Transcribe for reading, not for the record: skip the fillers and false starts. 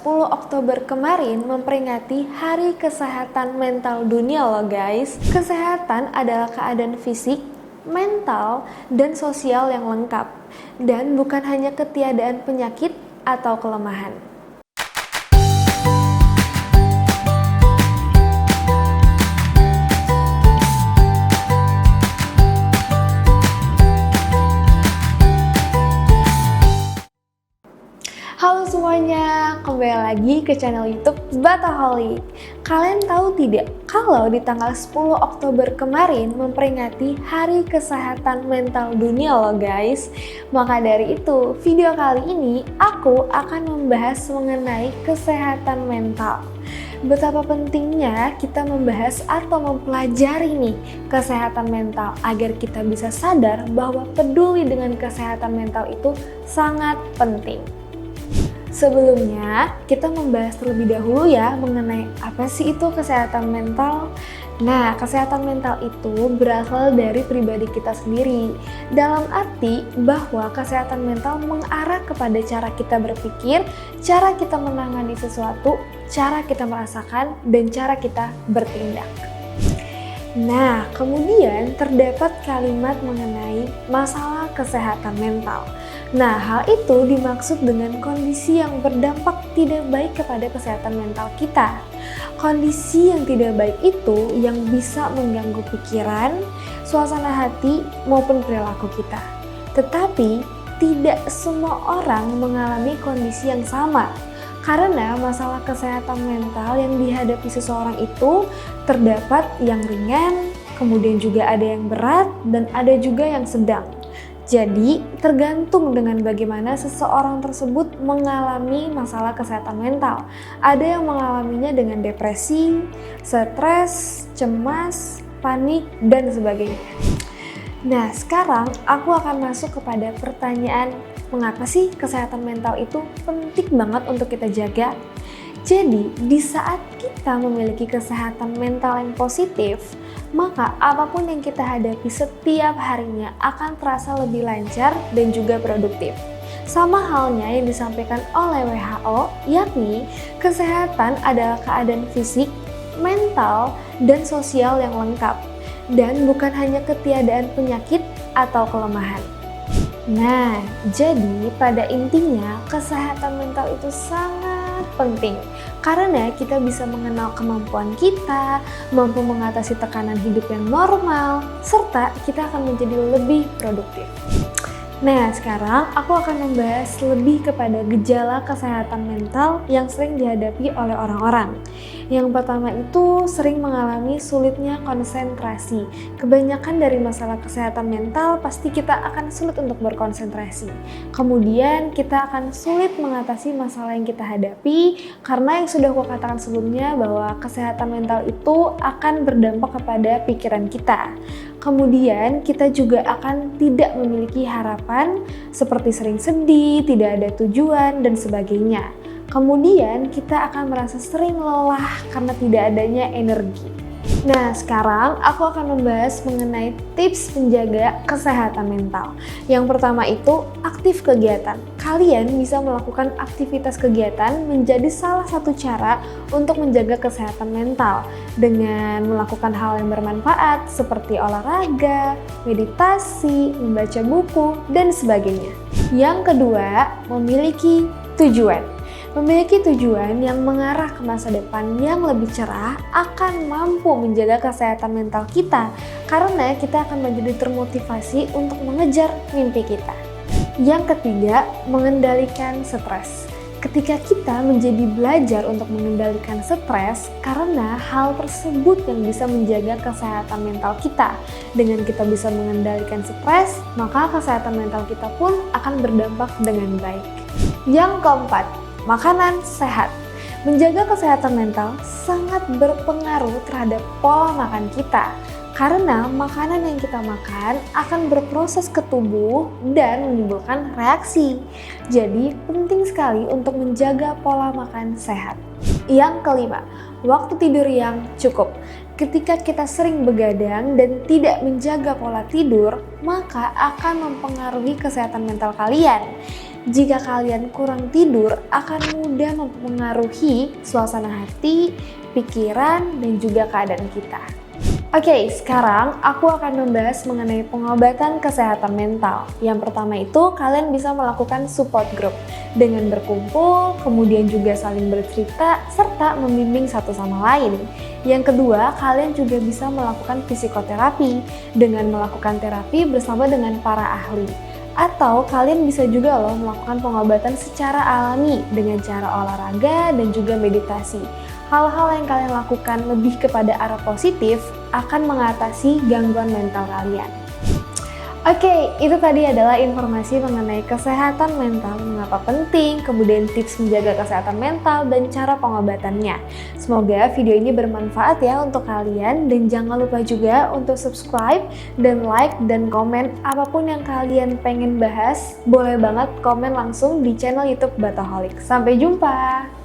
10 Oktober kemarin memperingati Hari Kesehatan Mental Dunia loh guys. Kesehatan adalah keadaan fisik, mental, dan sosial yang lengkap, dan bukan hanya ketiadaan penyakit atau kelemahan. Halo semuanya, kembali lagi ke channel YouTube Bataholic. Kalian tahu tidak kalau di tanggal 10 Oktober kemarin memperingati Hari Kesehatan Mental Dunia loh guys. Maka dari itu, video kali ini aku akan membahas mengenai kesehatan mental. Betapa pentingnya kita membahas atau mempelajari nih kesehatan mental agar kita bisa sadar bahwa peduli dengan kesehatan mental itu sangat penting. Sebelumnya, kita membahas terlebih dahulu ya mengenai apa sih itu kesehatan mental. Nah, kesehatan mental itu berasal dari pribadi kita sendiri. Dalam arti bahwa kesehatan mental mengarah kepada cara kita berpikir, cara kita menangani sesuatu, cara kita merasakan, dan cara kita bertindak. Nah, kemudian terdapat kalimat mengenai masalah kesehatan mental. Nah, hal itu dimaksud dengan kondisi yang berdampak tidak baik kepada kesehatan mental kita. Kondisi yang tidak baik itu yang bisa mengganggu pikiran, suasana hati, maupun perilaku kita. Tetapi, tidak semua orang mengalami kondisi yang sama. Karena masalah kesehatan mental yang dihadapi seseorang itu terdapat yang ringan, kemudian juga ada yang berat, dan ada juga yang sedang. Jadi, tergantung dengan bagaimana seseorang tersebut mengalami masalah kesehatan mental. Ada yang mengalaminya dengan depresi, stres, cemas, panik, dan sebagainya. Nah, sekarang aku akan masuk kepada pertanyaan, mengapa sih kesehatan mental itu penting banget untuk kita jaga? Jadi, di saat kita memiliki kesehatan mental yang positif, maka apapun yang kita hadapi setiap harinya akan terasa lebih lancar dan juga produktif. Sama halnya yang disampaikan oleh WHO, yakni kesehatan adalah keadaan fisik, mental, dan sosial yang lengkap, dan bukan hanya ketiadaan penyakit atau kelemahan. Nah, jadi pada intinya kesehatan mental itu sangat penting karena kita bisa mengenal kemampuan kita, mampu mengatasi tekanan hidup yang normal, serta kita akan menjadi lebih produktif. Nah, sekarang aku akan membahas lebih kepada gejala kesehatan mental yang sering dihadapi oleh orang-orang. Yang pertama itu sering mengalami sulitnya konsentrasi. Kebanyakan dari masalah kesehatan mental pasti kita akan sulit untuk berkonsentrasi. Kemudian kita akan sulit mengatasi masalah yang kita hadapi karena yang sudah aku katakan sebelumnya bahwa kesehatan mental itu akan berdampak kepada pikiran kita. Kemudian kita juga akan tidak memiliki harapan seperti sering sedih, tidak ada tujuan, dan sebagainya. Kemudian kita akan merasa sering lelah karena tidak adanya energi. Nah, sekarang aku akan membahas mengenai tips menjaga kesehatan mental. Yang pertama itu aktif kegiatan. Kalian bisa melakukan aktivitas kegiatan menjadi salah satu cara untuk menjaga kesehatan mental dengan melakukan hal yang bermanfaat seperti olahraga, meditasi, membaca buku, dan sebagainya. Yang kedua, memiliki tujuan. Memiliki tujuan yang mengarah ke masa depan yang lebih cerah akan mampu menjaga kesehatan mental kita karena kita akan menjadi termotivasi untuk mengejar mimpi kita. Yang ketiga, mengendalikan stres. Ketika kita menjadi belajar untuk mengendalikan stres karena hal tersebut yang bisa menjaga kesehatan mental kita. Dengan kita bisa mengendalikan stres, maka kesehatan mental kita pun akan berdampak dengan baik. Yang keempat, makanan sehat. Menjaga kesehatan mental sangat berpengaruh terhadap pola makan kita. Karena makanan yang kita makan akan berproses ke tubuh dan menimbulkan reaksi. Jadi penting sekali untuk menjaga pola makan sehat. Yang kelima, waktu tidur yang cukup. Ketika kita sering begadang dan tidak menjaga pola tidur, maka akan mempengaruhi kesehatan mental kalian. Jika kalian kurang tidur, akan mudah mempengaruhi suasana hati, pikiran, dan juga keadaan kita. Oke, sekarang aku akan membahas mengenai pengobatan kesehatan mental. Yang pertama itu, kalian bisa melakukan support group dengan berkumpul, kemudian juga saling bercerita, serta membimbing satu sama lain. Yang kedua, kalian juga bisa melakukan psikoterapi dengan melakukan terapi bersama dengan para ahli. Atau kalian bisa juga melakukan pengobatan secara alami dengan cara olahraga dan juga meditasi. Hal-hal yang kalian lakukan lebih kepada arah positif akan mengatasi gangguan mental kalian. Oke, itu tadi adalah informasi mengenai kesehatan mental, mengapa penting, kemudian tips menjaga kesehatan mental, dan cara pengobatannya. Semoga video ini bermanfaat ya untuk kalian, dan jangan lupa juga untuk subscribe, dan like, dan komen apapun yang kalian pengen bahas. Boleh banget komen langsung di channel YouTube Bataholic. Sampai jumpa!